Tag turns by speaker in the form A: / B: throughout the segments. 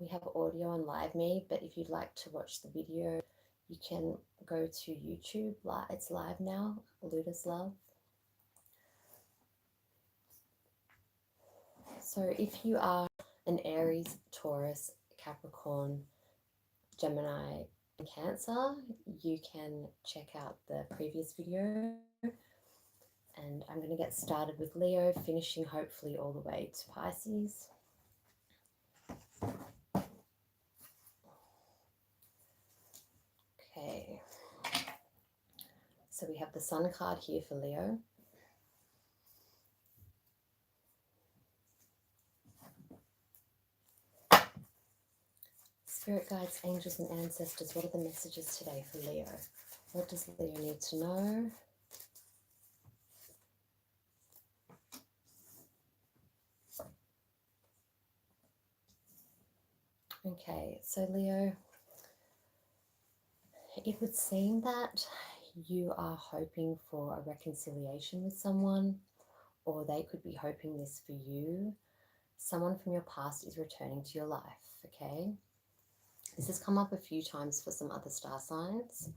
A: we have audio on Live Me, but if you'd like to watch the video, you can go to YouTube. It's live now, Luda's Love. So if you are an Aries, Taurus, Capricorn, Gemini, and Cancer, you can check out the previous video. And I'm going to get started with Leo, finishing hopefully all the way to Pisces. Okay. So we have the Sun card here for Leo. Spirit guides, angels, and ancestors, what are the messages today for Leo? What does Leo need to know? Okay, so Leo, it would seem that you are hoping for a reconciliation with someone, or they could be hoping this for you. Someone from your past is returning to your life, okay? This has come up a few times for some other star signs.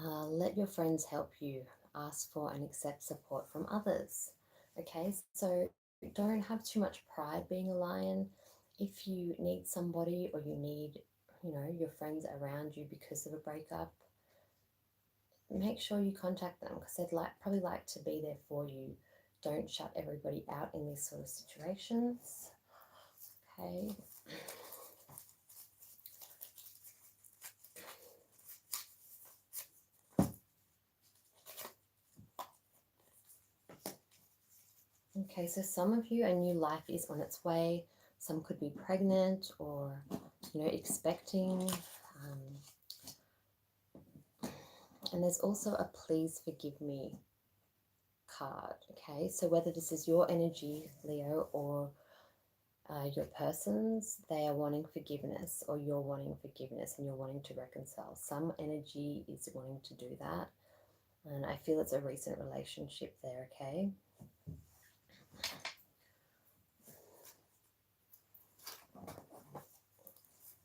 A: Let your friends help you. Ask for and accept support from others. Okay, so don't have too much pride being a lion. If you need somebody, or you need, your friends around you because of a breakup, make sure you contact them, because they'd probably like to be there for you. Don't shut everybody out in these sort of situations. Okay. Okay, so some of you, a new life is on its way. Some could be pregnant or, expecting. And there's also a please forgive me card. Okay, so whether this is your energy, Leo, or your person's, they are wanting forgiveness, or you're wanting forgiveness and you're wanting to reconcile. Some energy is wanting to do that. And I feel it's a recent relationship there, okay?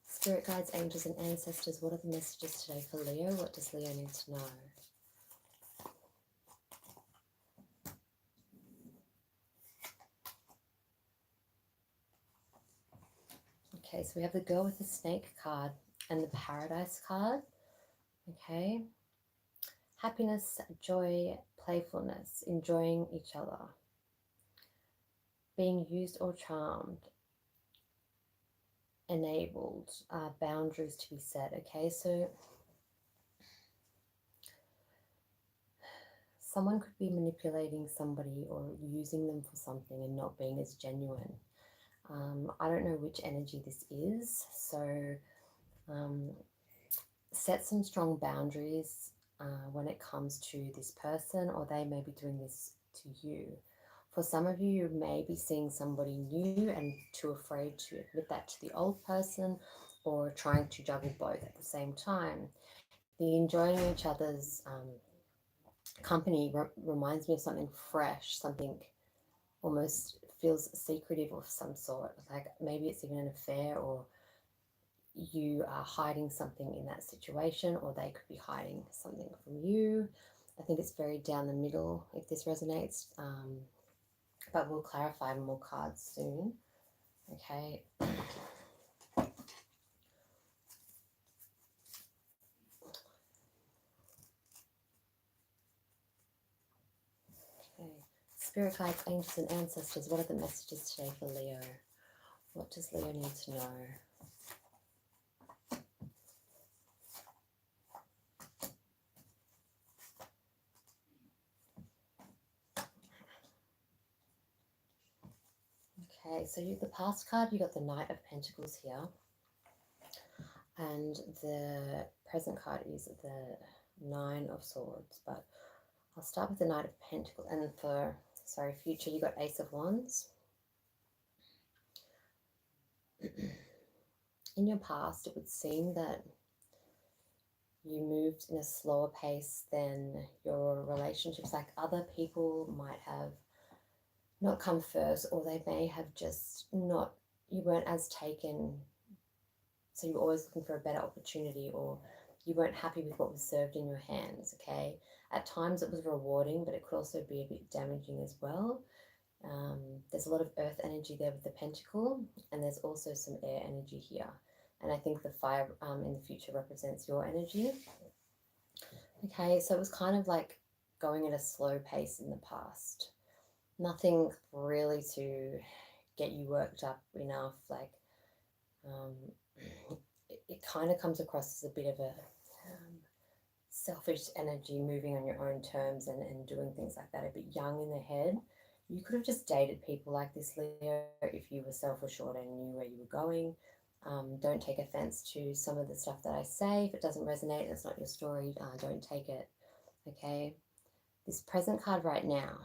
A: Spirit guides, angels, and ancestors, what are the messages today for Leo? What does Leo need to know? Okay, so we have the girl with the snake card and the paradise card. Okay. Happiness, joy, playfulness, enjoying each other, being used or charmed, enabled, boundaries to be set. Okay, so someone could be manipulating somebody or using them for something and not being as genuine. I don't know which energy this is, so set some strong boundaries when it comes to this person, or they may be doing this to you. For some of you, you may be seeing somebody new and too afraid to admit that to the old person, or trying to juggle both at the same time. The enjoying each other's company reminds me of something fresh, something almost feels secretive of some sort. Like maybe it's even an affair, or you are hiding something in that situation, or they could be hiding something from you. I think it's very down the middle if this resonates, but we'll clarify more cards soon. Okay. Okay. Spirit guides, angels, and ancestors, what are the messages today for Leo? What does Leo need to know? Okay, so you the past card, you got the Knight of Pentacles here. And the present card is the Nine of Swords. But I'll start with the Knight of Pentacles. And for, future, you got Ace of Wands. In your past, it would seem that you moved in a slower pace than your relationships. Like other people might have not come first, or they may have just not, you weren't as taken So you're always looking for a better opportunity, or you weren't happy with what was served in your hands, okay? At times it was rewarding, but it could also be a bit damaging as well. There's a lot of earth energy there with the pentacle, and there's also some air energy here. And I think the fire in the future represents your energy. Okay, so it was kind of like going at a slow pace in the past. Nothing really to get you worked up enough. Like, it kind of comes across as a bit of a selfish energy, moving on your own terms and doing things like that, a bit young in the head. You could have just dated people like this, Leo, if you were self-assured and knew where you were going. Don't take offense to some of the stuff that I say. If it doesn't resonate and it's not your story, don't take it, okay? This present card right now,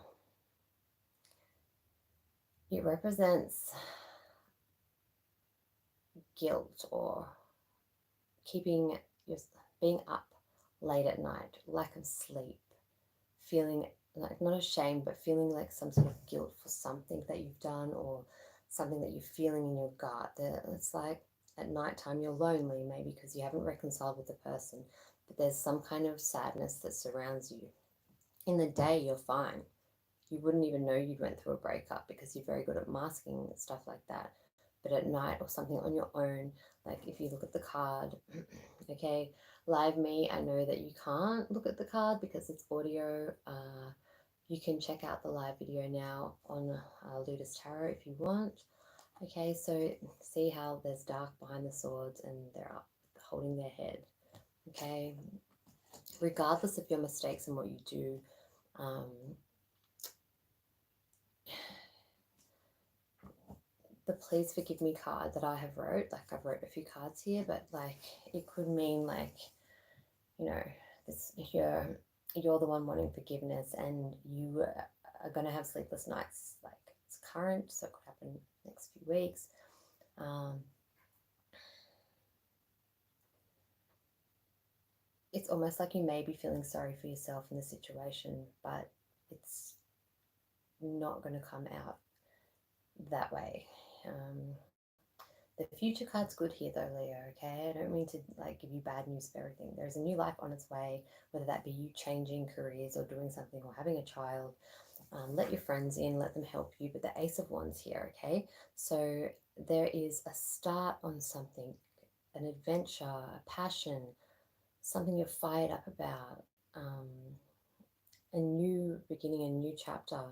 A: it represents guilt or keeping your, being up late at night, lack of sleep, feeling like not ashamed, but feeling like some sort of guilt for something that you've done or something that you're feeling in your gut. It's like at nighttime you're lonely, maybe because you haven't reconciled with the person, but there's some kind of sadness that surrounds you. In the day, you're fine. You wouldn't even know you went through a breakup because you're very good at masking stuff like that. But at night or something on your own, like if you look at the card, okay, live me, I know that you can't look at the card because it's audio. You can check out the live video now on Luda's Tarot if you want. Okay, so see how there's dark behind the swords and they're up holding their head. Okay, regardless of your mistakes and what you do, the please forgive me card that I have wrote, like I've wrote a few cards here, but like it could mean like, you know, this, you're the one wanting forgiveness and you are going to have sleepless nights. Like it's current, so it could happen next few weeks. It's almost like you may be feeling sorry for yourself in the situation, but it's not going to come out that way. The future card's good here though, Leo, okay? I don't mean to like give you bad news for everything. There's a new life on its way, whether that be you changing careers or doing something or having a child. Let your friends in, let them help you. But the Ace of Wands here, okay? So there is a start on something, an adventure, a passion, something you're fired up about, a new beginning, a new chapter.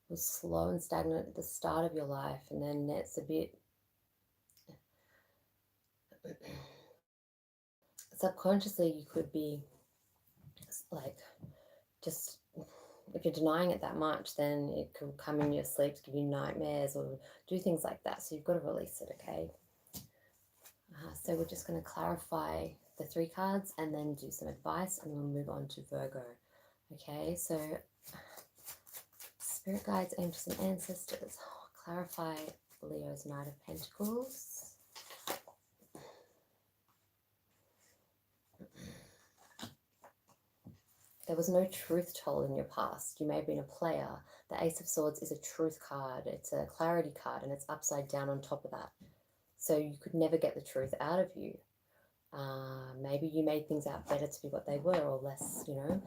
A: It was slow and stagnant at the start of your life, and then it's a bit subconsciously you could be like just, if you're denying it that much, then it could come in your sleep to give you nightmares or do things like that. So you've got to release it, okay? So we're just going to clarify the 3 cards and then do some advice, and then we'll move on to Virgo. Okay, so spirit guides, angels, and ancestors. Clarify Leo's Knight of Pentacles. There was no truth told in your past. You may have been a player. The Ace of Swords is a truth card. It's a clarity card, and it's upside down on top of that. So you could never get the truth out of you. Maybe you made things out better to be what they were, or less, you know,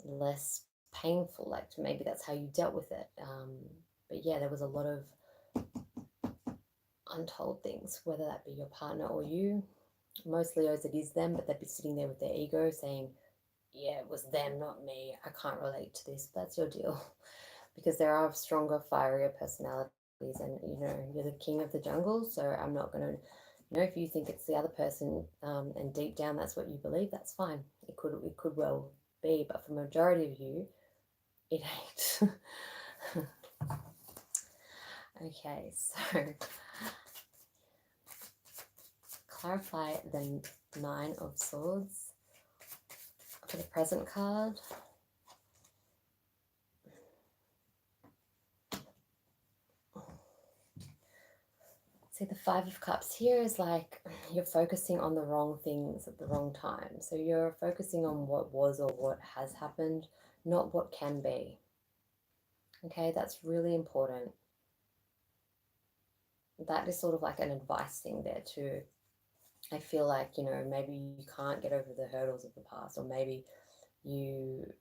A: less painful. Like maybe that's how you dealt with it. But yeah, there was a lot of untold things, whether that be your partner or you. Most Leos, it is them, but they'd be sitting there with their ego saying, yeah, it was them, not me. I can't relate to this. But that's your deal. Because there are stronger, fierier personalities, and you know, you're the king of the jungle, so I'm not going to, you know, if you think it's the other person and deep down that's what you believe, that's fine. It could well be, but for the majority of you, it ain't. Okay, so clarify the 9 of Swords for the present card. See, the 5 of Cups here is like you're focusing on the wrong things at the wrong time. So you're focusing on what was or what has happened, not what can be. Okay, that's really important. That is sort of like an advice thing there too. I feel like, you know, maybe you can't get over the hurdles of the past, or maybe you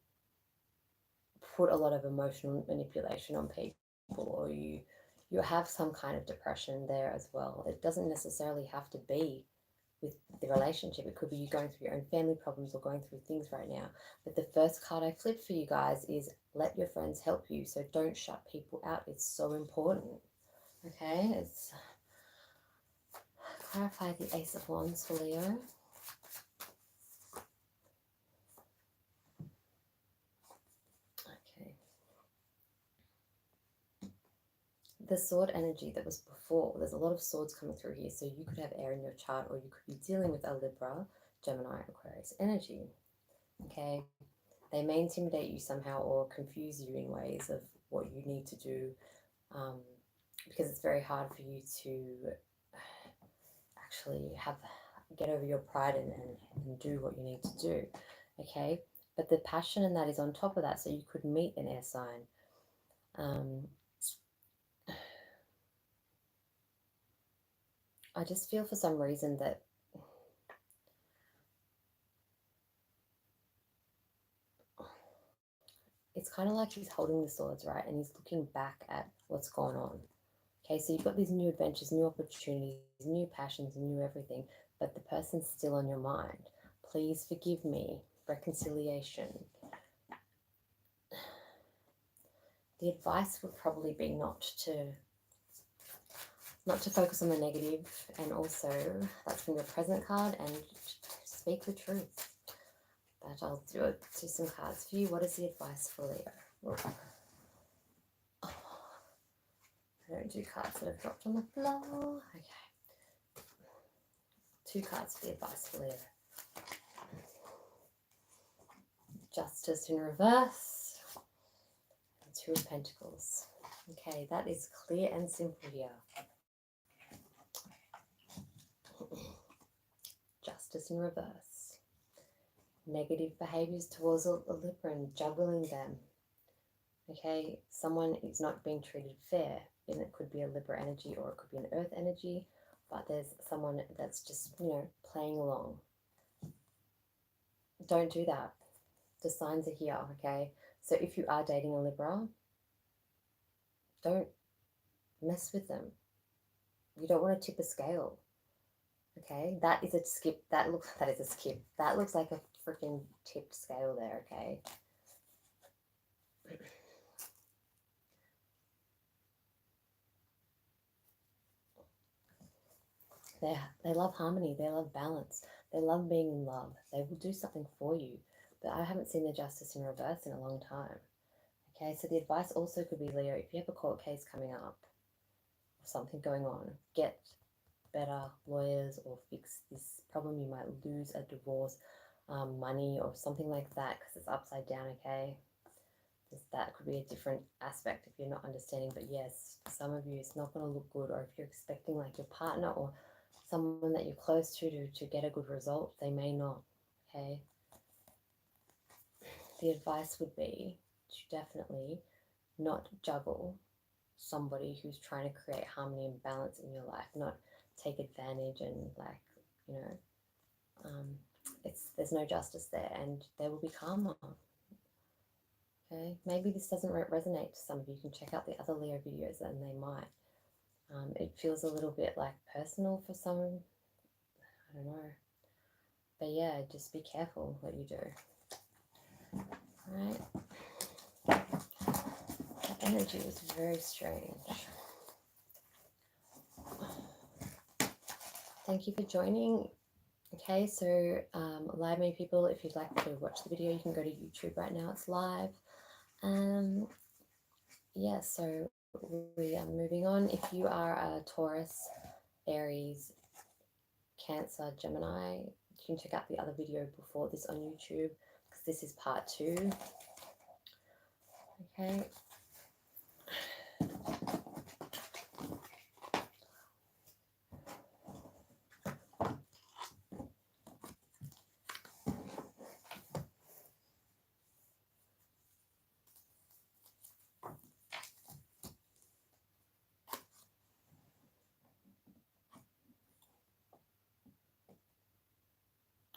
A: put a lot of emotional manipulation on people, or you have some kind of depression there as well. It doesn't necessarily have to be with the relationship. It could be you going through your own family problems or going through things right now. But the first card I flipped for you guys is let your friends help you. So don't shut people out. It's so important. Okay, it's clarify the Ace of Wands for Leo. Okay. The sword energy that was before, there's a lot of swords coming through here. So you could have air in your chart, or you could be dealing with a Libra, Gemini, Aquarius energy. Okay. They may intimidate you somehow or confuse you in ways of what you need to do, because it's very hard for you to actually get over your pride and do what you need to do. Okay. But the passion in that is on top of that. So you could meet an air sign. I just feel for some reason that it's kind of like he's holding the swords, right? And he's looking back at what's gone on. Okay, so you've got these new adventures, new opportunities, new passions, new everything, but the person's still on your mind. Please forgive me. Reconciliation. The advice would probably be not to focus on the negative, and also that's from your present card, and speak the truth. But I'll do some cards for you. What is the advice for Leo? Oh, I don't do cards that have dropped on the floor. Okay. 2 cards for the advice for Leo. Justice in reverse. And 2 of Pentacles. Okay, that is clear and simple here. Justice in reverse. Negative behaviors towards a Libra and juggling them. Okay, someone is not being treated fair, and it could be a Libra energy or it could be an Earth energy, but there's someone that's just, you know, playing along. Don't do that. The signs are here, okay? So if you are dating a Libra, don't mess with them. You don't want to tip a scale. Okay, that is a skip. That is a skip. That looks like a freaking tipped scale there, okay? They love harmony, they love balance, they love being in love. They will do something for you. But I haven't seen the justice in reverse in a long time. Okay, so the advice also could be, Leo, if you have a court case coming up or something going on, get better lawyers or fix this problem. You might lose a divorce, money or something like that, because it's upside down, okay? That could be a different aspect if you're not understanding. But yes, for some of you, it's not going to look good. Or if you're expecting like your partner or someone that you're close to get a good result, they may not, okay? The advice would be to definitely not juggle somebody who's trying to create harmony and balance in your life, not take advantage and, like, you know, there's no justice there, and there will be karma. Okay, maybe this doesn't resonate to some of you. You can check out the other Leo videos and they might. It feels a little bit like personal for some, I don't know. But yeah, just be careful what you do. Alright. That energy was very strange. Thank you for joining. Okay, so live me people, if you'd like to watch the video, you can go to YouTube right now. It's live. Yeah, so we are moving on. If you are a Taurus, Aries, Cancer, Gemini, you can check out the other video before this on YouTube, because this is part 2. Okay.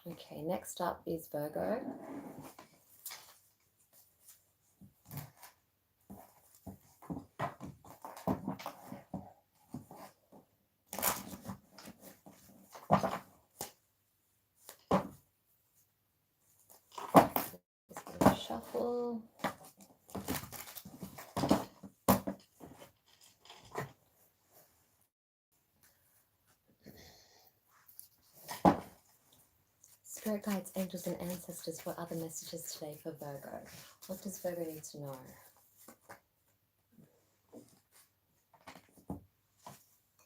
A: Okay, next up is Virgo. Just going to shuffle. Spirit guides, angels, and ancestors, what are the messages today for Virgo? What does Virgo need to know?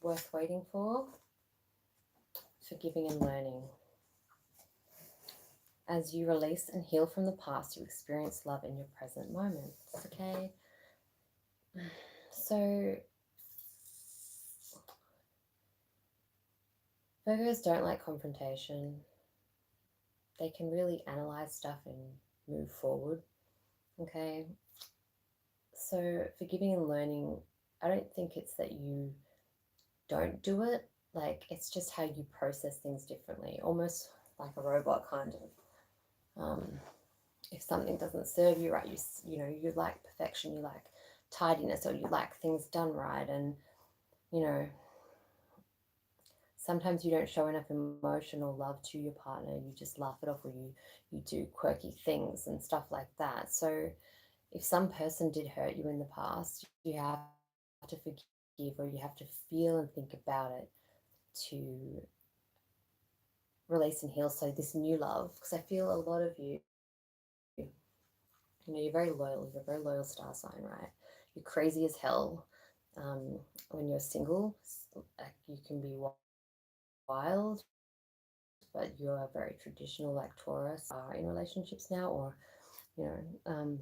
A: Worth waiting for? Forgiving and learning. As you release and heal from the past, you experience love in your present moment. Okay? So, Virgos don't like confrontation. They can really analyze stuff and move forward. Okay? So, forgiving and learning, I don't think it's that you don't do it. Like, it's just how you process things differently, almost like a robot kind of. If something doesn't serve you right, you know, you like perfection, you like tidiness, or you like things done right, and you know, sometimes you don't show enough emotional love to your partner. You just laugh it off, or you do quirky things and stuff like that. So if some person did hurt you in the past, you have to forgive, or you have to feel and think about it to release and heal. So this new love, because I feel a lot of you know, you're very loyal. You're a very loyal star sign, right? You're crazy as hell. When you're single, like you can be wild, but you're very traditional, like Taurus are in relationships now, or you know,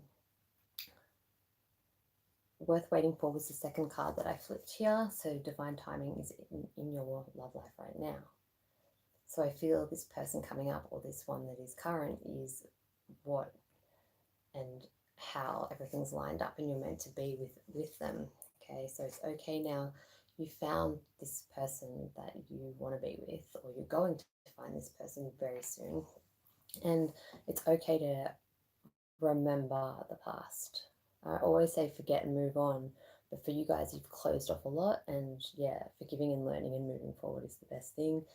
A: worth waiting for was the second card that I flipped here. So divine timing is in your love life right now. So I feel this person coming up, or this one that is current, is what and how everything's lined up and you're meant to be with them. Okay, so it's okay now. You found this person that you want to be with, or you're going to find this person very soon, and it's okay to remember the past. I always say forget and move on, but for you guys, you've closed off a lot, and yeah, forgiving and learning and moving forward is the best thing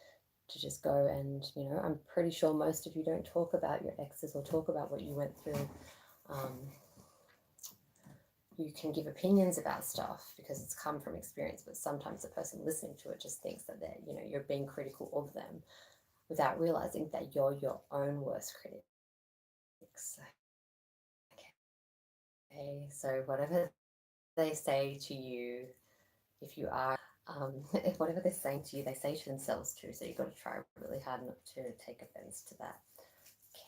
A: to just go. And you know, I'm pretty sure most of you don't talk about your exes or talk about what you went through. You can give opinions about stuff because it's come from experience, but sometimes the person listening to it just thinks that they're, you know, you're being critical of them without realizing that you're your own worst critics. Okay, so whatever they say to you, if you are, if whatever they're saying to you, they say to themselves too. So you've got to try really hard not to take offense to that.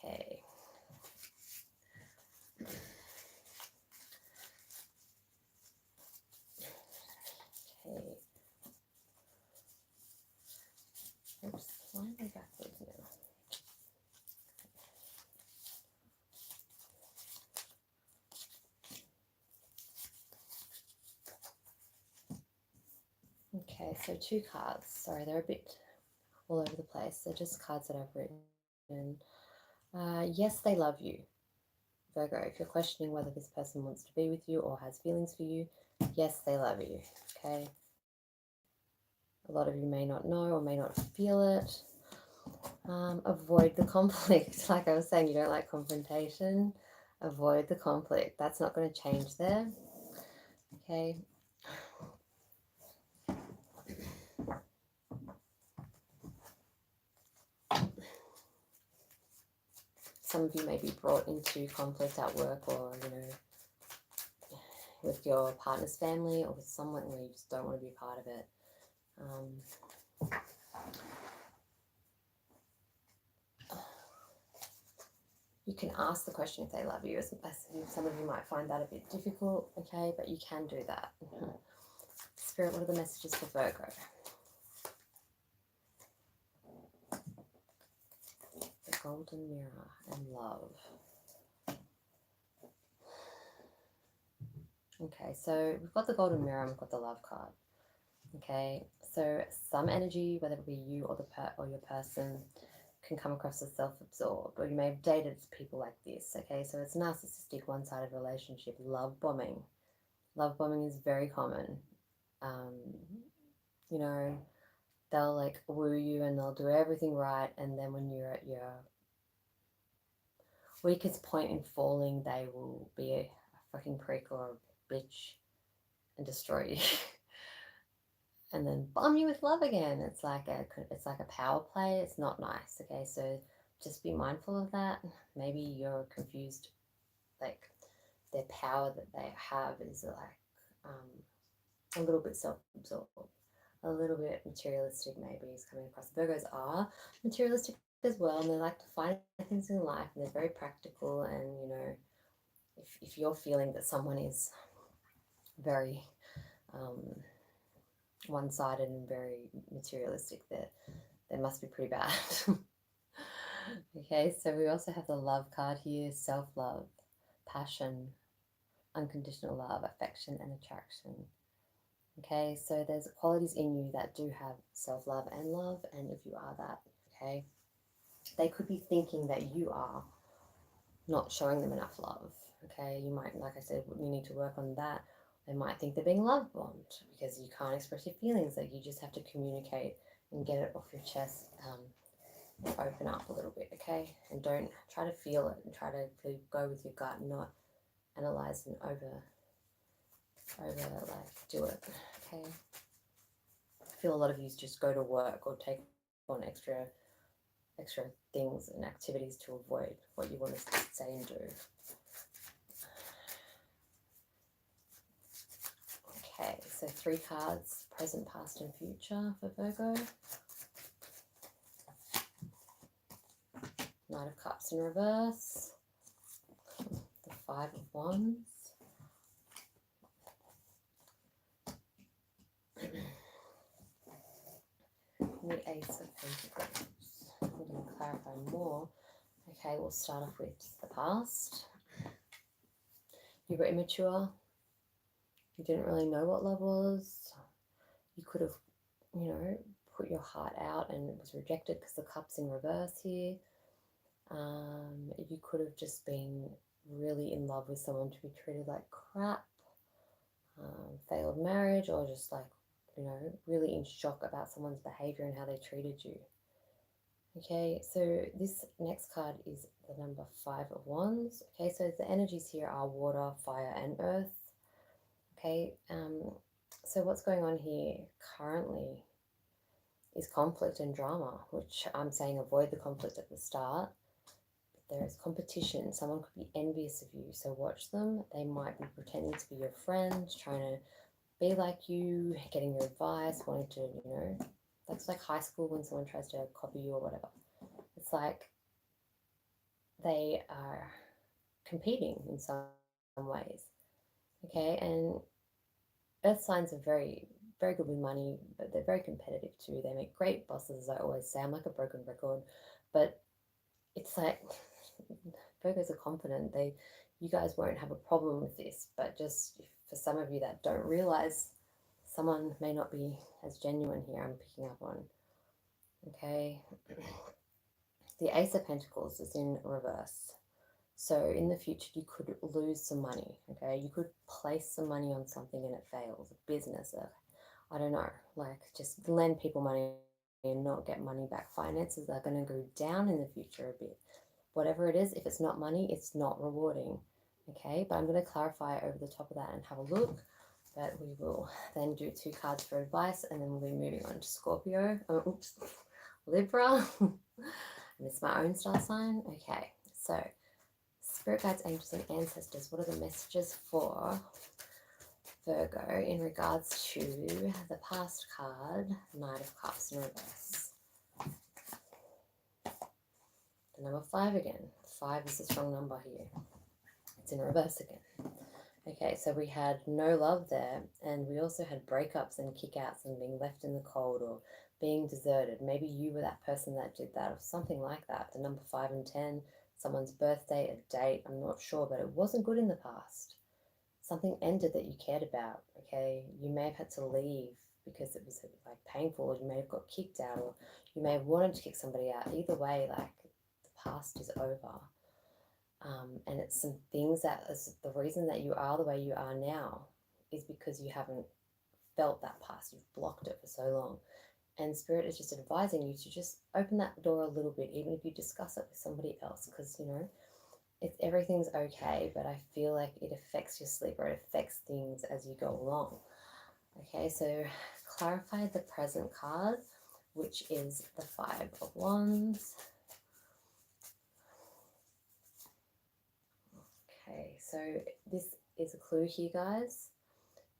A: Okay. Okay. Oops, why am I backwards now? Okay, so two cards. Sorry, they're a bit all over the place. They're just cards that I've written. Yes, they love you. Virgo, if you're questioning whether this person wants to be with you or has feelings for you, yes, they love you. Okay. A lot of you may not know or may not feel it. Avoid the conflict. Like I was saying, you don't like confrontation. Avoid the conflict. That's not going to change there. Okay. Some of you may be brought into conflict at work, or, you know, with your partner's family, or with someone where you just don't want to be part of it. You can ask the question if they love you. Some of you might find that a bit difficult, okay, but you can do that. Spirit, what are the messages for Virgo? The Golden Mirror and love. Okay, so we've got the Golden Mirror and we've got the Love card. Okay, so some energy, whether it be you or your person, can come across as self-absorbed, or you may have dated people like this, okay? So it's narcissistic, one-sided relationship, love bombing. Love bombing is very common. Um, you know, they'll like woo you and they'll do everything right, and then when you're at your weakest point in falling, they will be a fucking prick or a bitch and destroy you. And then bomb you with love again. It's like a power play. It's not nice. Okay, so just be mindful of that. Maybe you're confused. Like their power that they have is like a little bit self-absorbed, a little bit materialistic. Maybe is coming across. Virgos are materialistic as well, and they like to find things in life, and they're very practical. And you know, if you're feeling that someone is very one-sided and very materialistic, that they must be pretty bad. Okay, so we also have the love card here, self-love, passion, unconditional love, affection, and attraction. Okay, so there's qualities in you that do have self-love and love, and if you are that, okay, they could be thinking that you are not showing them enough love. Okay, you might, like I said, you need to work on that. They might think they're being love bombed because you can't express your feelings. Like you just have to communicate and get it off your chest. Open up a little bit, okay? And don't try to feel it and try to go with your gut and not analyze and over like do it, okay? I feel a lot of you just go to work or take on extra things and activities to avoid what you want to say and do. Okay, so 3 cards, present, past, and future for Virgo. Knight of Cups in reverse. The 5 of Wands. And the Ace of Pentacles. I'm going to clarify more. Okay, we'll start off with the past. You were immature. You didn't really know what love was. You could have, you know, put your heart out and it was rejected because the cup's in reverse here. You could have just been really in love with someone to be treated like crap, failed marriage, or just like, you know, really in shock about someone's behavior and how they treated you. Okay, so this next card is the number 5 of Wands. Okay, so the energies here are water, fire, and earth. Okay, so what's going on here currently is conflict and drama, which I'm saying avoid the conflict at the start. There is competition. Someone could be envious of you, so watch them. They might be pretending to be your friend, trying to be like you, getting your advice, wanting to, you know, that's like high school when someone tries to copy you or whatever. It's like they are competing in some ways. Okay, and earth signs are very, very good with money, but they're very competitive too. They make great bosses, as I always say. I'm like a broken record, but it's like Virgos are confident. You guys won't have a problem with this, but just for some of you that don't realize, someone may not be as genuine here. I'm picking up on. Okay, the Ace of Pentacles is in reverse. So in the future, you could lose some money, okay? You could place some money on something and it fails, a business, I don't know, like just lend people money and not get money back. Finances are going to go down in the future a bit. Whatever it is, if it's not money, it's not rewarding, okay? But I'm going to clarify over the top of that and have a look. But we will then do 2 cards for advice, and then we'll be moving on to Scorpio. Libra. And it's my own star sign. Okay, so Spirit guides, angels, and ancestors, what are the messages for Virgo in regards to the past card, Knight of Cups in reverse? The number 5 again. 5 is a strong number here. It's in reverse again. Okay, so we had no love there, and we also had breakups and kickouts and being left in the cold or being deserted. Maybe you were that person that did that or something like that. The number 5 and 10, someone's birthday, a date, I'm not sure, but it wasn't good in the past. Something ended that you cared about, okay? You may have had to leave because it was like painful, or you may have got kicked out, or you may have wanted to kick somebody out. Either way, like the past is over. And it's some things that is the reason that you are the way you are now is because you haven't felt that past. You've blocked it for so long. And Spirit is just advising you to just open that door a little bit, even if you discuss it with somebody else, because, you know, everything's okay, but I feel like it affects your sleep, or it affects things as you go along. Okay, so clarify the present card, which is the Five of Wands. Okay, so this is a clue here, guys.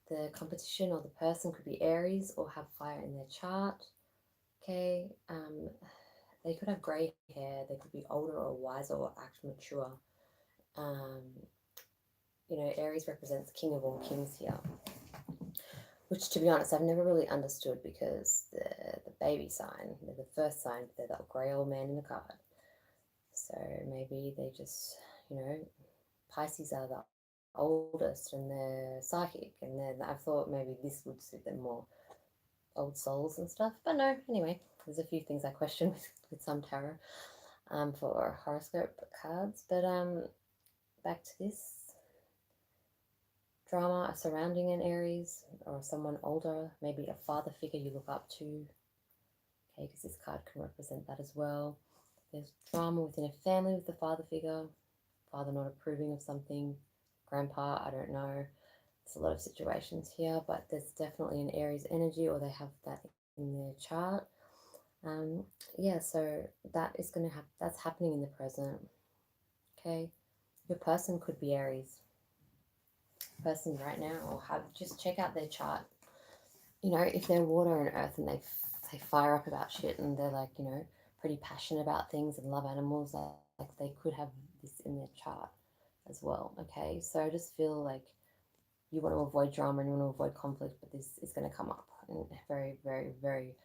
A: The competition or the person could be Aries or have fire in their chart. Okay, they could have grey hair, they could be older or wiser or act mature. You know, Aries represents King of all kings here, which, to be honest, I've never really understood, because the baby sign, they're the first sign, but they're that grey old man in the card. So maybe they just, you know, Pisces are the oldest and they're psychic, and then I thought maybe this would suit them more, old souls and stuff, but no. Anyway, there's a few things I question with some tarot for horoscope cards, but back to this. Drama surrounding an Aries or someone older, maybe a father figure you look up to, okay, because this card can represent that as well. There's drama within a family with the father figure, father not approving of something, grandpa, I don't know. There's a lot of situations here, but there's definitely an Aries energy, or they have that in their chart. Yeah, so that is going to happen. That's happening in the present. Okay, your person could be Aries. Person right now, or just check out their chart. You know, if they're water and earth and they fire up about shit, and they're like, you know, pretty passionate about things and love animals, like they could have this in their chart as well. Okay, so I just feel like you want to avoid drama and you want to avoid conflict, but this is going to come up, and very, very, very,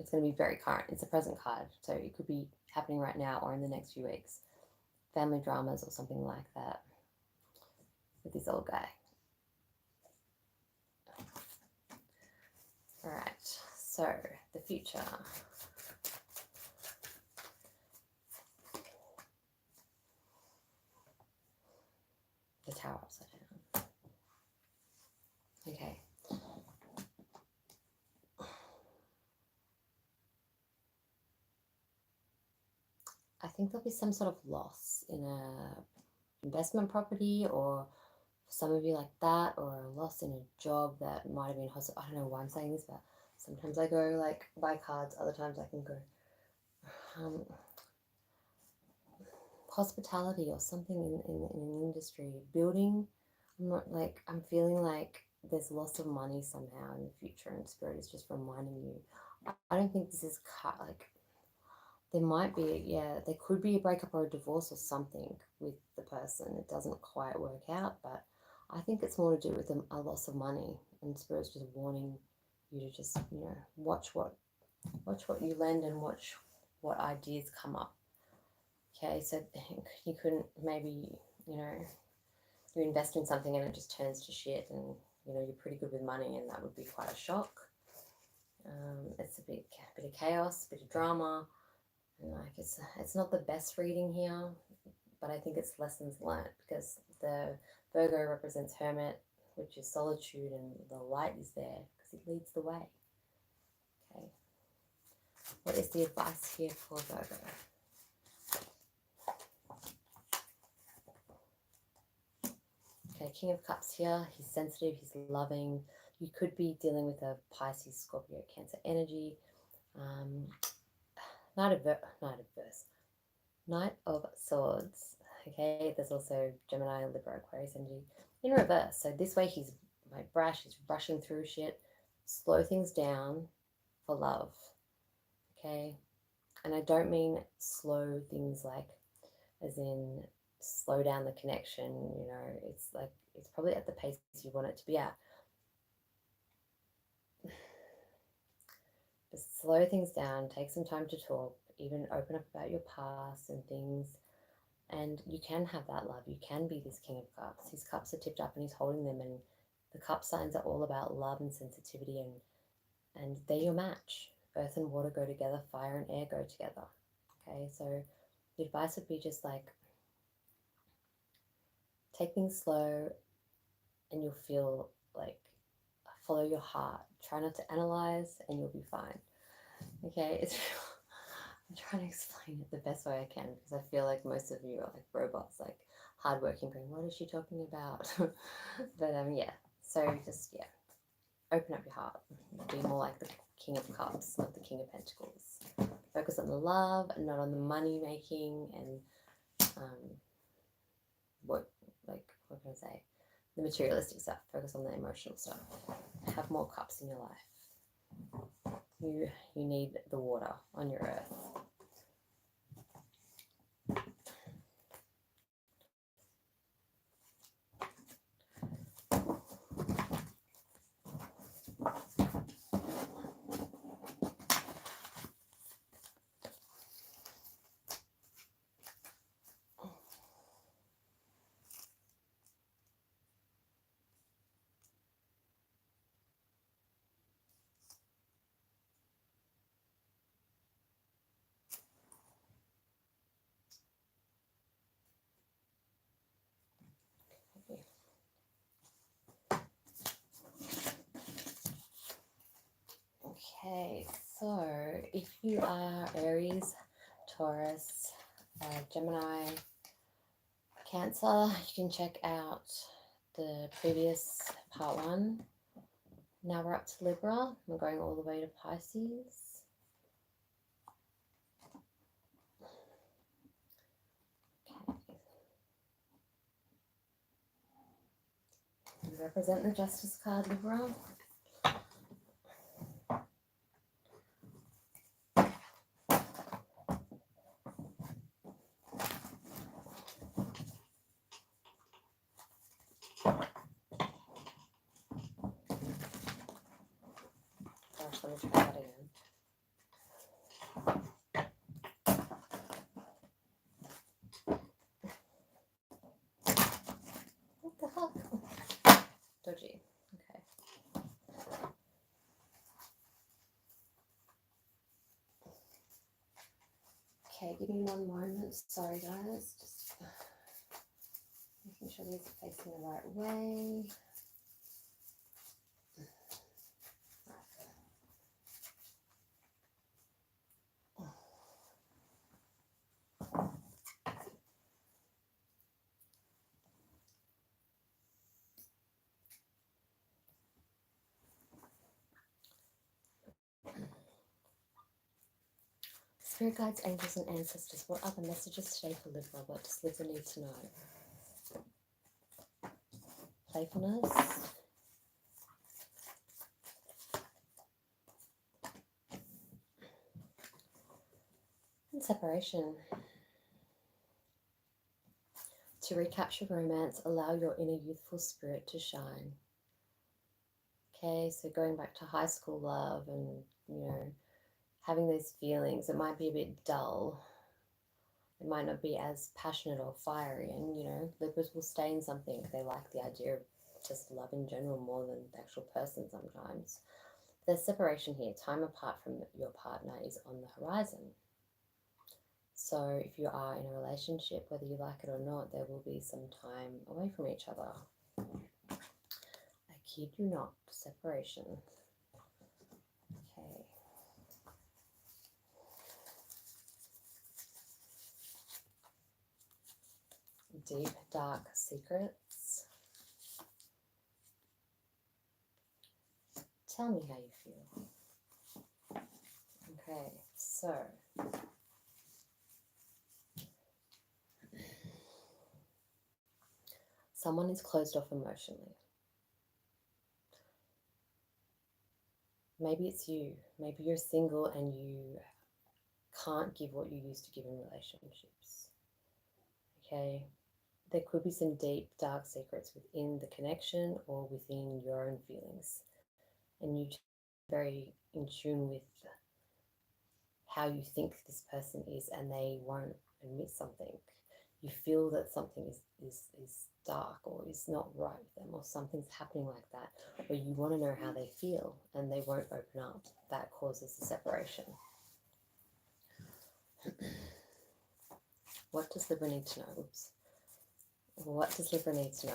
A: it's going to be very current. It's a present card, so it could be happening right now or in the next few weeks. Family dramas or something like that with this old guy. All right, so the future. The Tower upside down. Okay. I think there'll be some sort of loss in a investment property, or for some of you like that, or a loss in a job that might have been I don't know why I'm saying this, but sometimes I go like buy cards, other times I can go hospitality or something in an industry, building. I'm feeling like there's loss of money somehow in the future, and Spirit is just reminding you. I don't think this is like, there might be, yeah, there could be a breakup or a divorce or something with the person. It doesn't quite work out, but I think it's more to do with a loss of money, and Spirit's just warning you to just, you know, watch what you lend and watch what ideas come up. Okay, so you couldn't maybe, you know, you invest in something and it just turns to shit, and, you know, you're pretty good with money, and that would be quite a shock. It's a bit of chaos, a bit of drama. Like it's not the best reading here, but I think it's lessons learned, because the Virgo represents Hermit, which is solitude, and the light is there because it leads the way. Okay, what is the advice here for Virgo? Okay, King of Cups here. He's sensitive, he's loving. You could be dealing with a Pisces, Scorpio, Cancer energy. Knight of Swords. Okay, there's also Gemini, Libra, Aquarius energy in reverse. So this way he's like brash, he's rushing through shit. Slow things down for love. Okay, and I don't mean slow things like as in slow down the connection. You know, it's like it's probably at the pace you want it to be at. But slow things down, take some time to talk, even open up about your past and things. And you can have that love. You can be this King of Cups. His cups are tipped up and he's holding them, and The cup signs are all about love and sensitivity, and they're your match. Earth and water go together, fire and air go together. Okay, so the advice would be just like take things slow and you'll feel like follow your heart. Try not to analyze and you'll be fine. Okay, it's I'm trying to explain it the best way I can because I feel like most of you are like robots, like hardworking, going, what is she talking about? But yeah, so just open up your heart. Be more like the King of Cups, not the King of Pentacles. Focus on the love and not on the money making and what can I say? The materialistic stuff. Focus on the emotional stuff. Have more cups in your life. You need the water on your earth. Okay, so if you are Aries, Taurus, Gemini, Cancer, you can check out the previous part 1. Now we're up to Libra. We're going all the way to Pisces. Okay. You represent the Justice card, Libra. Gosh, let me try that again. What the heck? Dodgy. Okay. Okay, give me one moment. Sorry, guys. Just making sure these are facing the right way. Spirit guides, angels, and ancestors, what are the messages today for Libra? What does Libra need to know? Playfulness. And separation. To recapture romance, allow your inner youthful spirit to shine. Okay, so going back to high school love and, having those feelings, it might be a bit dull. It might not be as passionate or fiery, and Libras will stay in something if they like the idea of just love in general more than the actual person sometimes. There's separation here. Time apart from your partner is on the horizon. So if you are in a relationship, whether you like it or not, there will be some time away from each other. I kid you not, separation. Okay. Deep, dark secrets. Tell me how you feel. Okay, so someone is closed off emotionally. Maybe it's you. Maybe you're single and you can't give what you used to give in relationships. Okay? There could be some deep, dark secrets within the connection or within your own feelings. And you're very in tune with how you think this person is, and they won't admit something. you feel that something is dark or is not right with them, or something's happening like that, where you want to know how they feel and they won't open up, that causes the separation. What does Libra need to know? Oops. What does Libra need to know?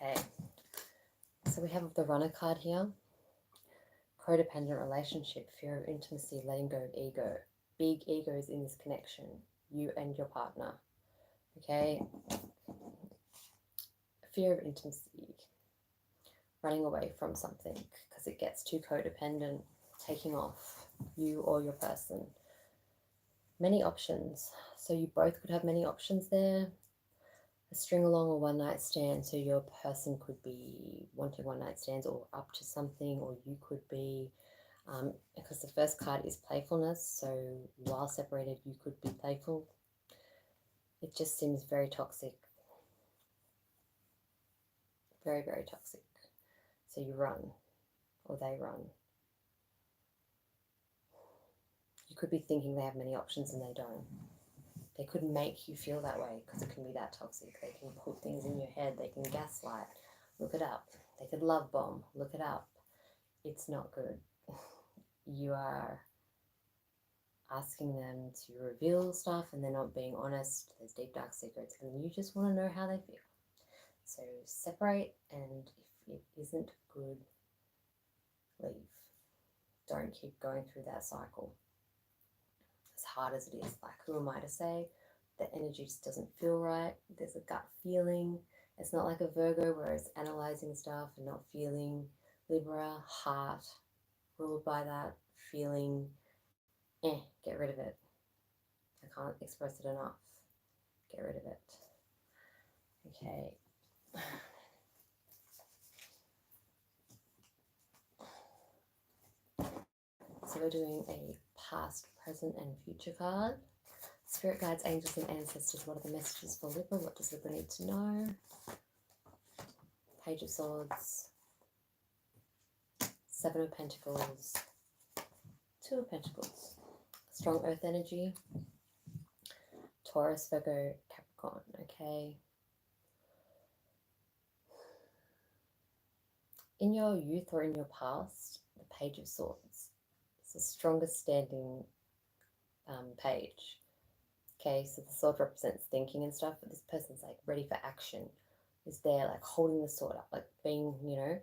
A: Okay, so we have the Runner card here. Codependent relationship, fear of intimacy, letting go of ego. Big egos in this connection, you and your partner. Okay, fear of intimacy, running away from something because it gets too codependent, taking off, you or your person. Many options, so you both could have many options there. A string along or one night stand, so your person could be wanting one night stands or up to something, or you could be, because the first card is playfulness, so while separated you could be playful. It just seems very toxic, very, very toxic. So you run, or they run. You could be thinking they have many options and they don't. They could make you feel that way because it can be that toxic. They can put things in your head. They can gaslight. Look it up. They could love bomb. Look it up. It's not good. You are asking them to reveal stuff and they're not being honest. There's deep dark secrets and you just want to know how they feel. So separate, and if it isn't good, leave. Don't keep going through that cycle. As hard as it is, like, who am I to say? The energy just doesn't feel right. There's a gut feeling. It's not like a Virgo where it's analyzing stuff and not feeling. Libra, heart, ruled by that feeling. Get rid of it. I can't express it enough. Get rid of it. Okay. So we're doing a past, present, and future card. Spirit guides, angels, and ancestors. What are the messages for Libra? What does Libra need to know? Page of Swords, Seven of Pentacles, Two of Pentacles, strong earth energy, Taurus, Virgo, Capricorn. Okay. In your youth or in your past, the Page of Swords is the strongest standing page. Okay, so the sword represents thinking and stuff, but this person's like ready for action, is there like holding the sword up, like being, you know,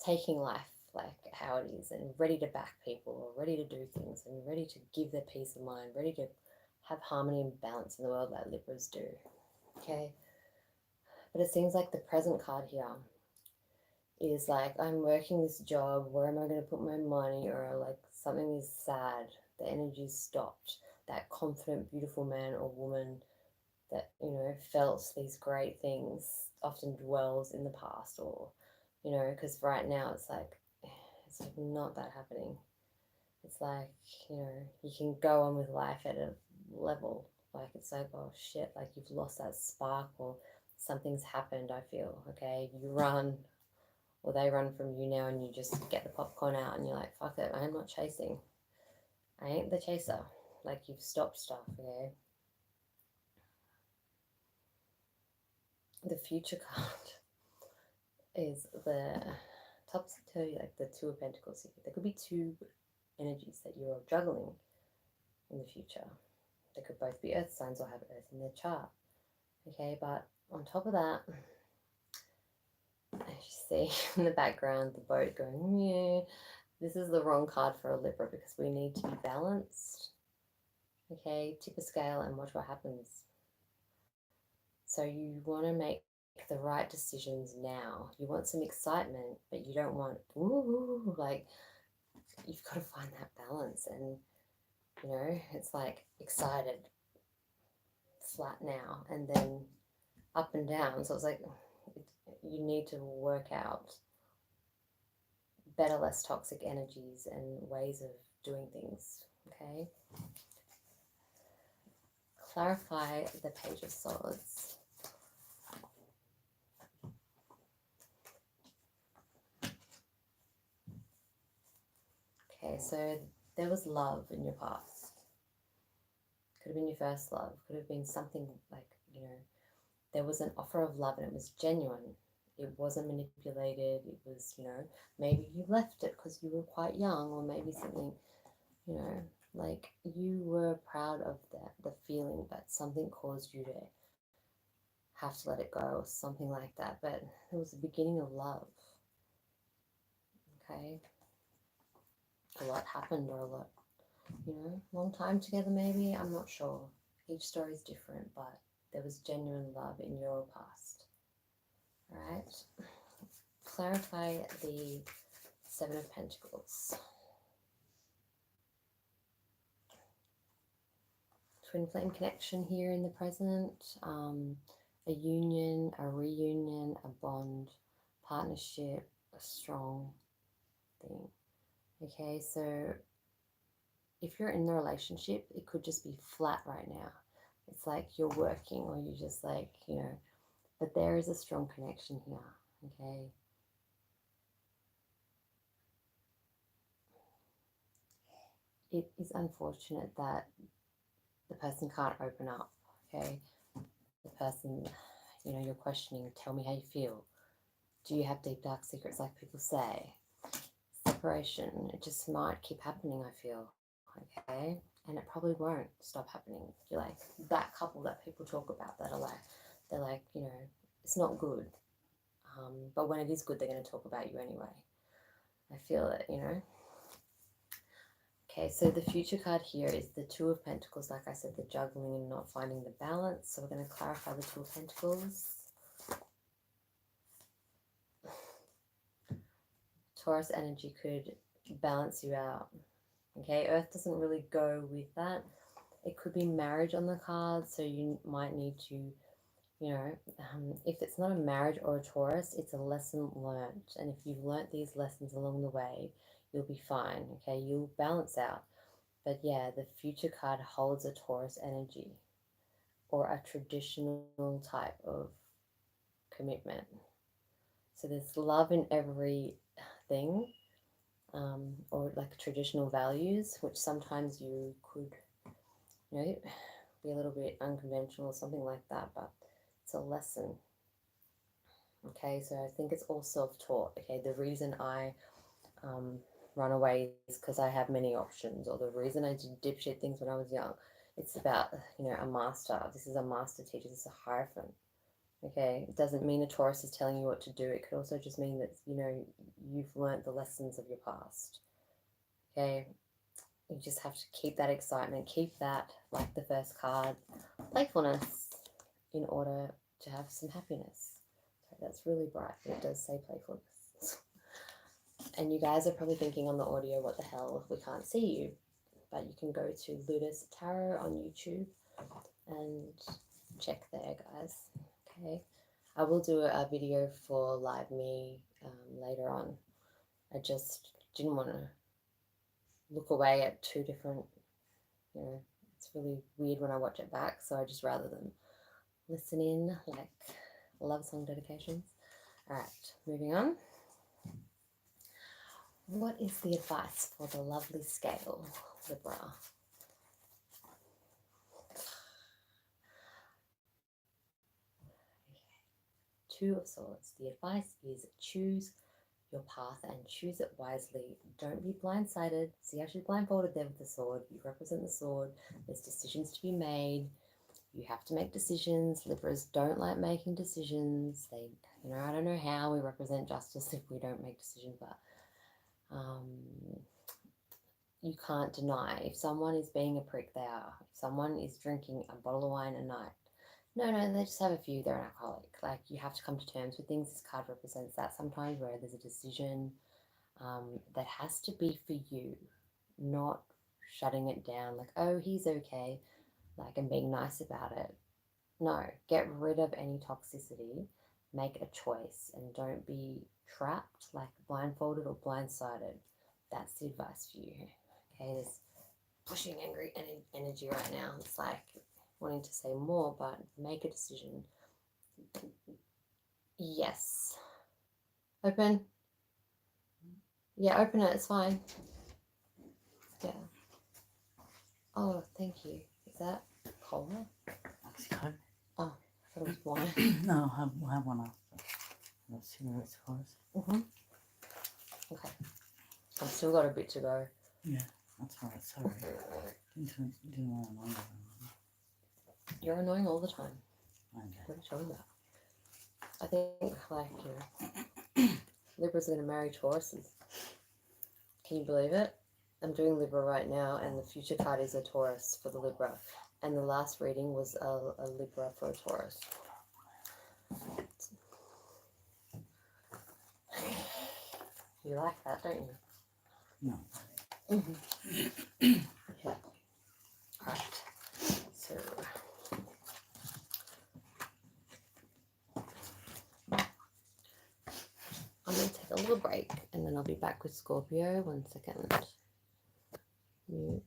A: taking life like how it is and ready to back people, or ready to do things and ready to give their peace of mind, ready to have harmony and balance in the world like Libras do. Okay, but it seems like the present card here is like, I'm working this job, where am I going to put my money, or like something is sad, the energy's stopped. That confident, beautiful man or woman that, you know, felt these great things often dwells in the past, or, you know, because right now it's like not that happening. It's like, you know, you can go on with life at a level, like it's like, oh shit, like you've lost that spark or something's happened, I feel. Okay, you run, or they run from you now, and you just get the popcorn out and you're like, fuck it, I'm not chasing. I ain't the chaser. Like, you've stopped stuff, okay? The future card is the topsy-turvy, like the Two of Pentacles here. There could be two energies that you're juggling in the future. They could both be earth signs or have earth in their chart. Okay, but on top of that, as you see in the background, the boat going, yeah. This is the wrong card for a Libra because we need to be balanced. Okay, tip a scale and watch what happens. So you want to make the right decisions now. You want some excitement, but you don't want, ooh, like, you've got to find that balance. And, you know, it's like excited, flat now, and then up and down. So it's like, you need to work out better, less toxic energies and ways of doing things, okay? Clarify the Page of Swords. Okay, so there was love in your past. Could have been your first love. Could have been something like, you know, there was an offer of love and it was genuine. It wasn't manipulated. It was, you know, maybe you left it because you were quite young, or maybe something, you know, like you were proud of the feeling, but something caused you to have to let it go or something like that. But it was the beginning of love. Okay. A lot happened, or a lot, you know, long time together maybe. I'm not sure. Each story is different, but there was genuine love in your past. All right. Clarify the Seven of Pentacles. Twin flame connection here in the present. A union, a reunion, a bond, partnership, a strong thing. Okay, so if you're in the relationship, it could just be flat right now. It's like you're working, or you're just like, you know, but there is a strong connection here. Okay. It is unfortunate that the person can't open up. Okay. The person, you know, you're questioning, tell me how you feel. Do you have deep dark secrets, like people say? Separation, it just might keep happening, I feel. Okay. And it probably won't stop happening. You're like that couple that people talk about that are like, they're like, you know, it's not good. But when it is good, they're going to talk about you anyway. I feel it, you know. Okay, so the future card here is the Two of Pentacles. Like I said, the juggling and not finding the balance. So we're going to clarify the Two of Pentacles. Taurus energy could balance you out. Okay, Earth doesn't really go with that. It could be marriage on the card, so you might need to, you know, if it's not a marriage or a Taurus, it's a lesson learned. And if you've learnt these lessons along the way, you'll be fine. Okay, you'll balance out. But yeah, the future card holds a Taurus energy, or a traditional type of commitment. So there's love in everything, or like traditional values, which sometimes you could, you know, be a little bit unconventional or something like that, but it's a lesson. Okay, so I think it's all self-taught. Okay, the reason I run away is because I have many options, or the reason I did dipshit things when I was young. It's about, you know, a master. This is a master teacher. This is a hierophant. Okay, it doesn't mean a Taurus is telling you what to do. It could also just mean that, you know, you've learnt the lessons of your past. Okay, you just have to keep that excitement, keep that, like the first card, playfulness, in order to have some happiness. So that's really bright, but it does say playfulness. And you guys are probably thinking on the audio, what the hell, we can't see you. But you can go to Ludus Tarot on YouTube and check there, guys. Okay, I will do a video for Live Me later on. I just didn't want to look away at two different, you know, it's really weird when I watch it back, so I just rather than listen in like love song dedications. All right, moving on. What is the advice for the lovely scale, Libra? Two of Swords. The advice is choose your path and choose it wisely. Don't be blindsided. See how she's blindfolded there with the sword. You represent the sword. There's decisions to be made. You have to make decisions. Libras don't like making decisions. They, you know, I don't know how we represent justice if we don't make decisions, but you can't deny. If someone is being a prick, they are. If someone is drinking a bottle of wine a night, no, they just have a few, they're an alcoholic. Like, you have to come to terms with things. This card represents that sometimes, where there's a decision that has to be for you, not shutting it down like, oh, he's okay, like, and being nice about it. No, get rid of any toxicity, make a choice, and don't be trapped, like blindfolded or blindsided. That's the advice for you. Okay, there's pushing angry energy right now. It's like wanting to say more, but make a decision. Yes. Open. Yeah, open it. It's fine. Yeah. Oh, thank you. Is that cola?
B: Mexico.
A: Oh, I thought it was wine.
B: No, we'll have one after. Let's see where it's for us.
A: Okay. I've still got a bit to go.
B: Yeah, that's alright. Sorry. Didn't want to annoy you.
A: You're annoying all the time.
B: Okay.
A: What are you talking about? I think, like, you know, Libra's going to marry Tauruses. Can you believe it? I'm doing Libra right now, and the future card is a Taurus for the Libra. And the last reading was a Libra for a Taurus. You like that, don't you?
B: No.
A: Yeah. Alright. So I'm going to take a little break and then I'll be back with Scorpio. 1 second. Mute.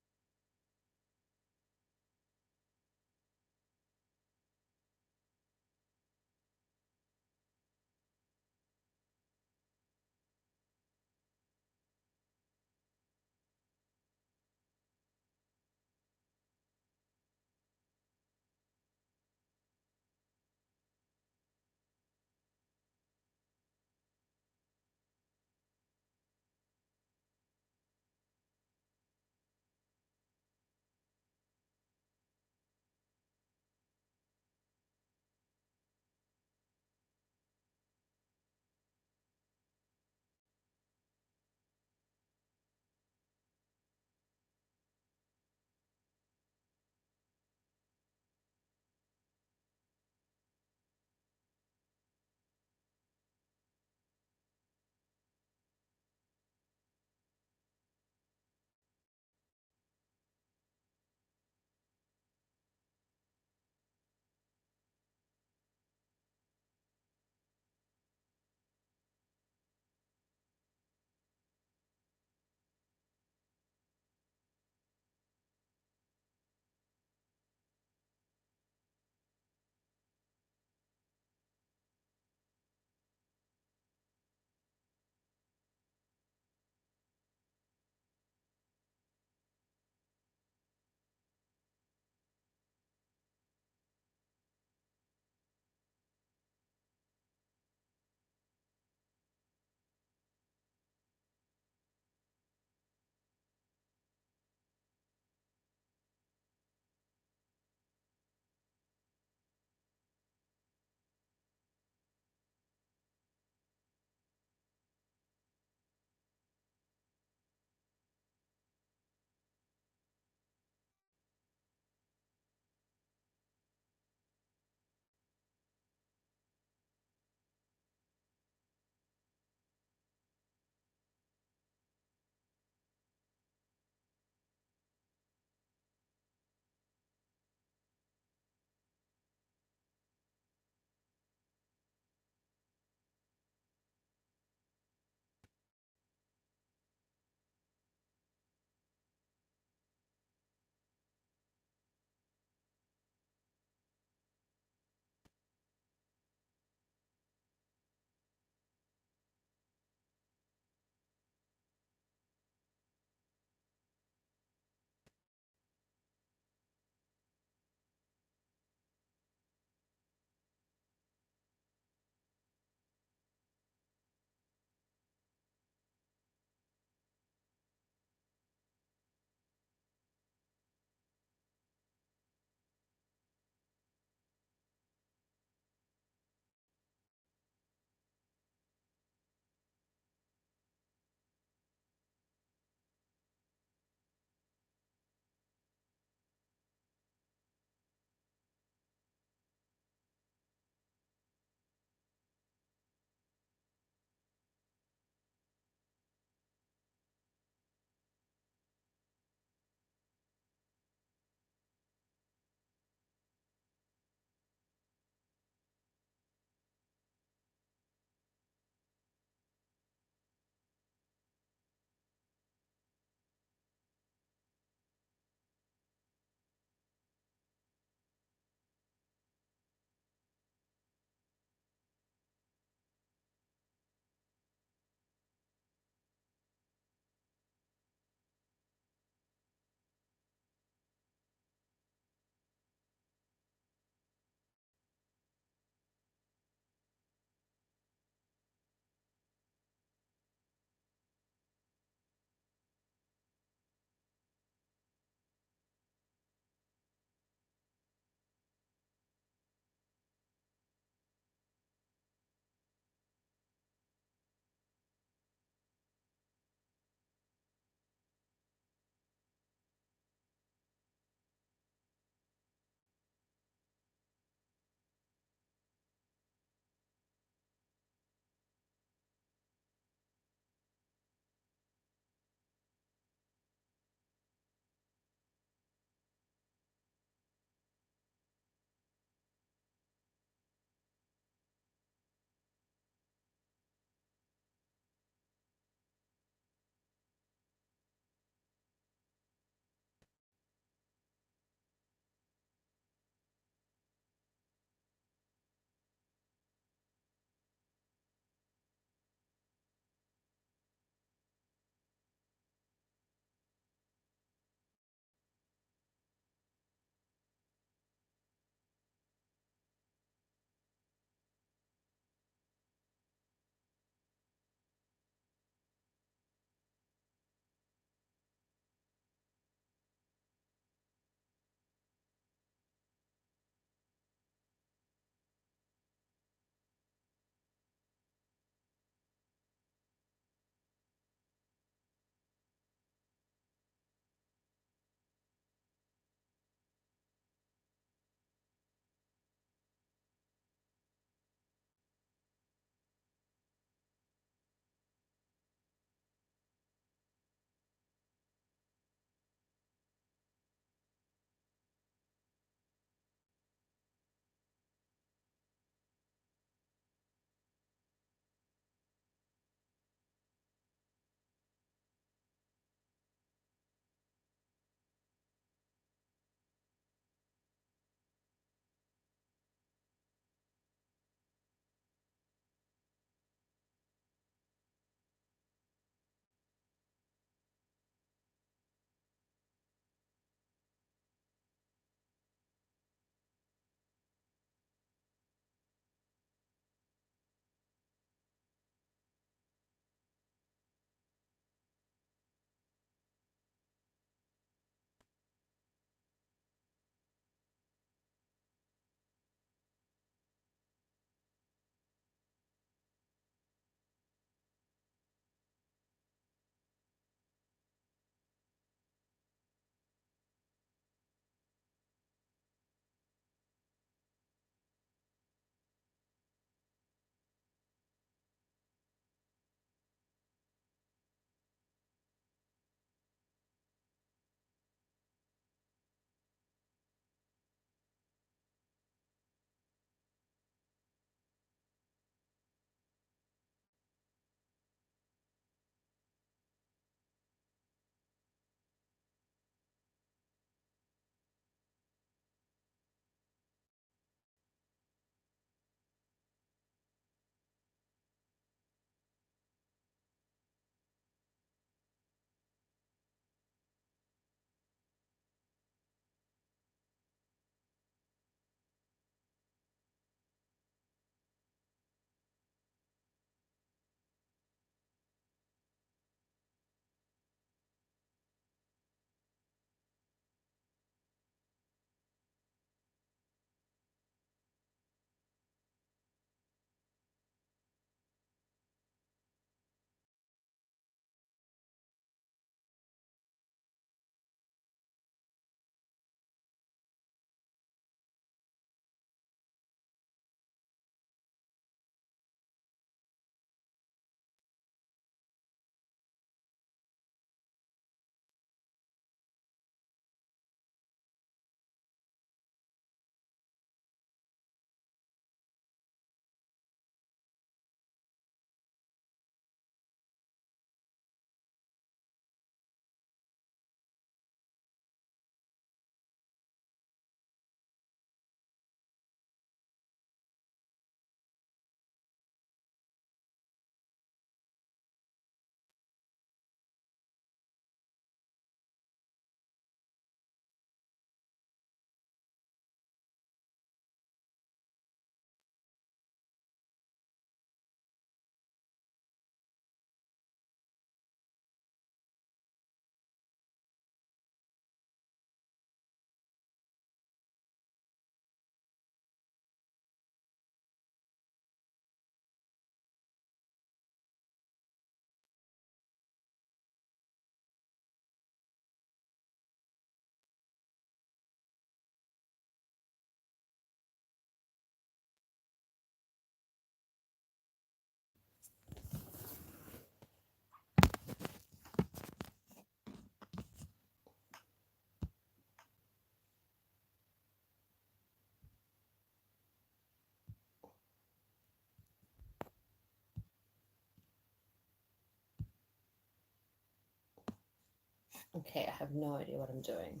A: Okay, I have no idea what I'm doing.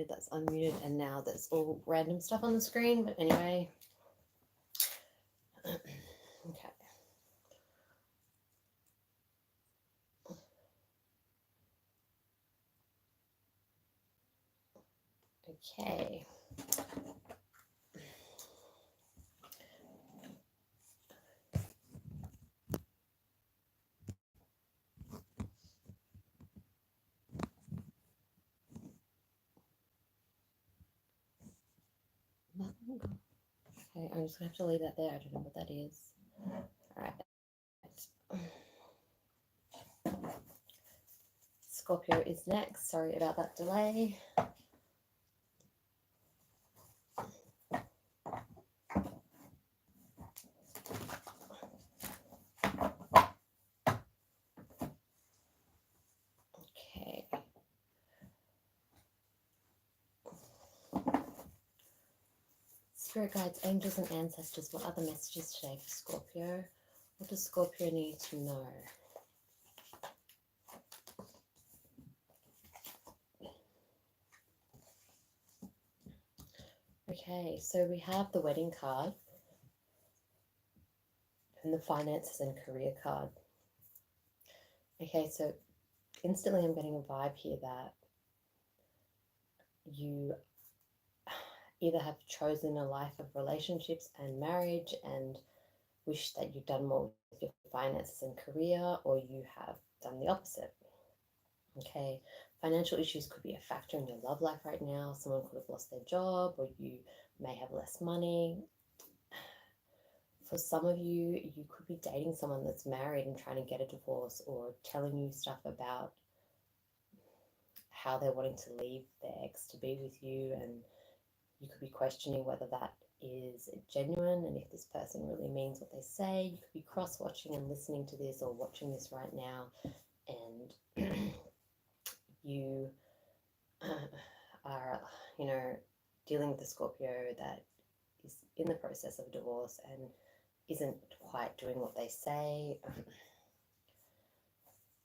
A: That's unmuted, and now there's all random stuff on the screen, but anyway. Okay. Okay. Okay, I'm just gonna have to leave that there. I don't know what that is. All right. Scorpio is next. Sorry about that delay. Okay. Spirit guides, angels, and ancestors, what are the messages today for Scorpio? What does Scorpio need to know? Okay, so we have the wedding card and the finances and career card. Okay, so instantly I'm getting a vibe here that you either have chosen a life of relationships and marriage and wish that you'd done more with your finances and career, or you have done the opposite. Okay, financial issues could be a factor in your love life right now. Someone could have lost their job, or you may have less money. For some of you, you could be dating someone that's married and trying to get a divorce, or telling you stuff about how they're wanting to leave their ex to be with you, and you could be questioning whether that is genuine and if this person really means what they say. You could be cross-watching and listening to this, or watching this right now, and you are, dealing with a Scorpio that is in the process of divorce and isn't quite doing what they say.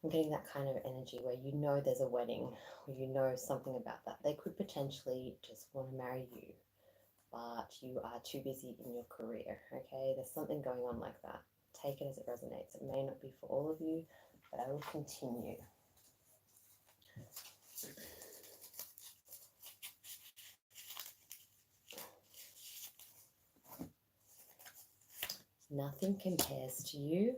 A: I'm getting that kind of energy where you know there's a wedding, or you know something about that. They could potentially just want to marry you, but you are too busy in your career, okay? There's something going on like that. Take it as it resonates. It may not be for all of you, but I will continue. Nothing compares to you.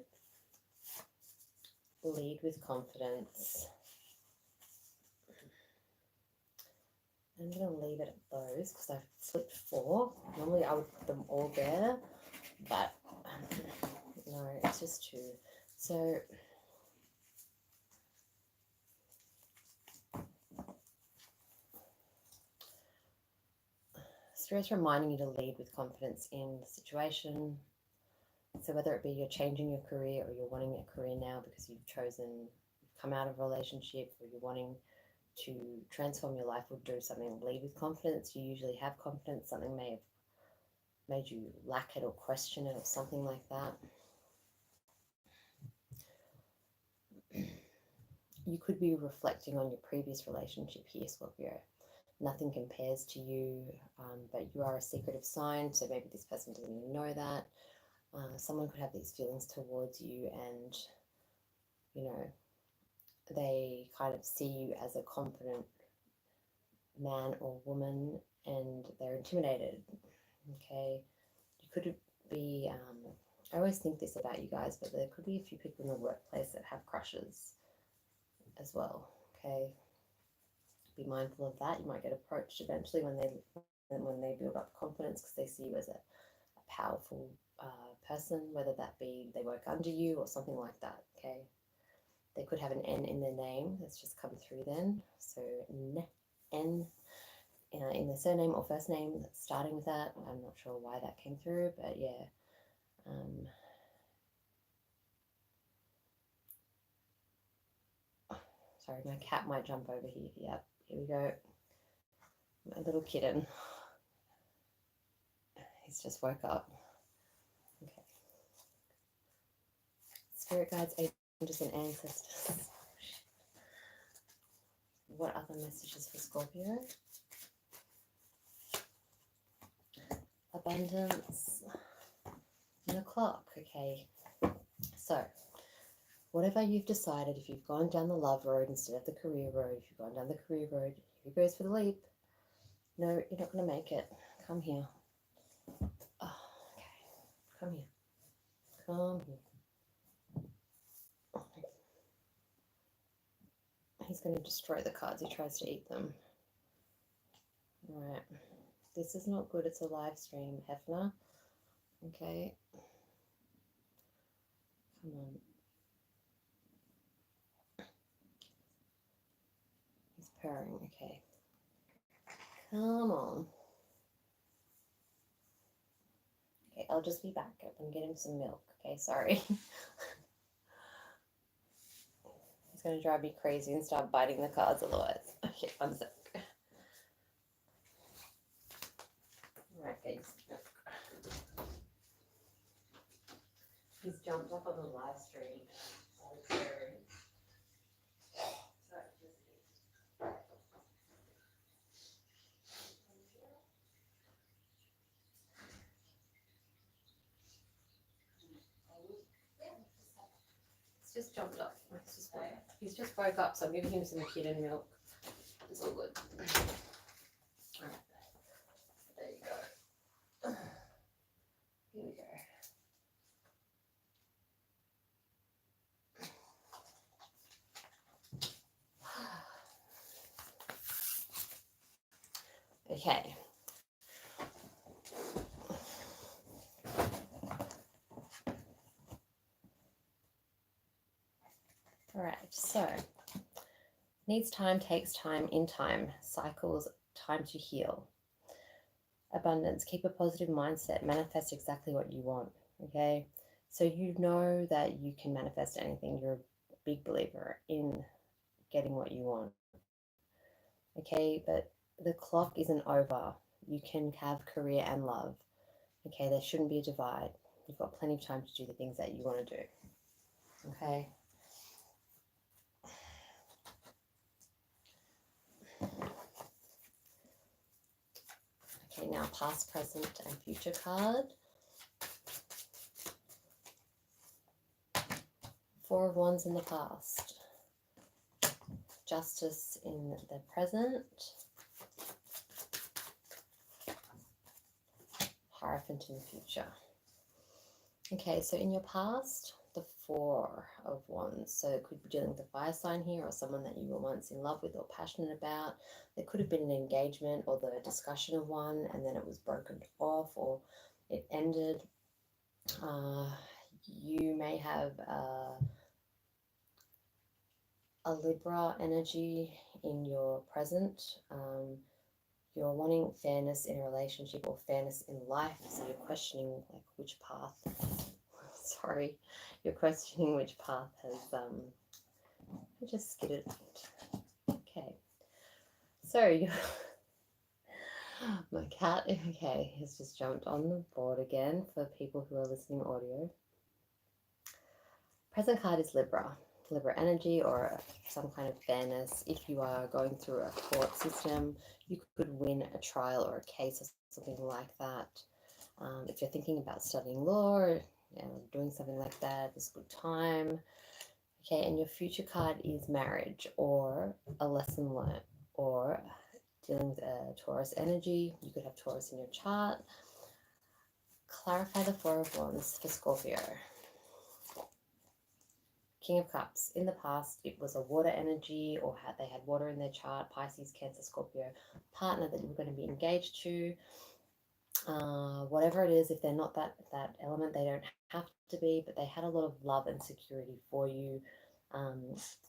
A: Lead with confidence. I'm going to leave it at those because I've flipped 4. Normally I would put them all there, but no, it's just 2. So Spirit's reminding you to lead with confidence in the situation. So whether it be you're changing your career, or you're wanting a career now because you've come out of a relationship, or you're wanting to transform your life or do something, lead with confidence. You usually have confidence. Something may have made you lack it or question it or something like that. You could be reflecting on your previous relationship here, Scorpio. Nothing compares to you, but you are a secretive sign, so maybe this person doesn't even know that. Someone could have these feelings towards you, and they kind of see you as a confident man or woman, and they're intimidated. Okay, you could be I always think this about you guys, but there could be a few people in the workplace that have crushes as well. Okay, be mindful of that. You might get approached eventually when they build up confidence, because they see you as a powerful person, whether that be they work under you or something like that. Okay, they could have an N in their name. That's just come through then. So N in their surname or first name, starting with that. I'm not sure why that came through, but yeah. Sorry, my cat might jump over here. Yep, here we go. My little kitten. He's just woke up. Spirit guides, angels, and ancestors. What other messages for Scorpio? Abundance. And the clock. Okay. So, whatever you've decided, if you've gone down the love road instead of the career road, if you've gone down the career road, here goes for the leap. No, you're not going to make it. Come here. Oh, okay. Come here. Come here. He's going to destroy the cards. He tries to eat them. Alright. This is not good. It's a live stream, Hefner. Okay. Come on. He's purring. Okay. Come on. Okay, I'll just be back. I'm getting some milk. Okay, sorry. He's going to drive me crazy and start biting the cards otherwise. Okay, 1 sec. Alright, guys. He's jumped up on the live stream. He's just jumped up. He's just woke up, so I'm giving him some kitten milk. It's all good. Alright. There you go. Here we go. Okay. All right, so needs time, takes time, in time, cycles, time to heal. Abundance, keep a positive mindset, manifest exactly what you want, okay? So you know that you can manifest anything. You're a big believer in getting what you want, okay? But the clock isn't over. You can have career and love, okay? There shouldn't be a divide. You've got plenty of time to do the things that you want to do, okay? Okay, now past, present, and future card. 4 of Wands in the past. Justice in the present. Hierophant in the future. Okay, so in your past, the 4 of Wands. So it could be dealing with a fire sign here or someone that you were once in love with or passionate about. There could have been an engagement or the discussion of one and then it was broken off or it ended. You may have a Libra energy in your present. You're wanting fairness in a relationship or fairness in life, so you're questioning like which path. Sorry, you're questioning which path has. I just skidded. Okay, so you. My cat, okay, has just jumped on the board again for people who are listening audio. Present card is Libra. Libra energy or some kind of fairness. If you are going through a court system, you could win a trial or a case or something like that. If you're thinking about studying law or doing something like that, it's a good time. Okay, and your future card is marriage or a lesson learned or dealing with a Taurus energy. You could have Taurus in your chart. Clarify the 4 of Wands for Scorpio. King of Cups. In the past, it was a water energy or they had water in their chart, Pisces, Cancer, Scorpio, partner that you were going to be engaged to. Whatever it is, if they're not that element, they don't have to be, but they had a lot of love and security for you.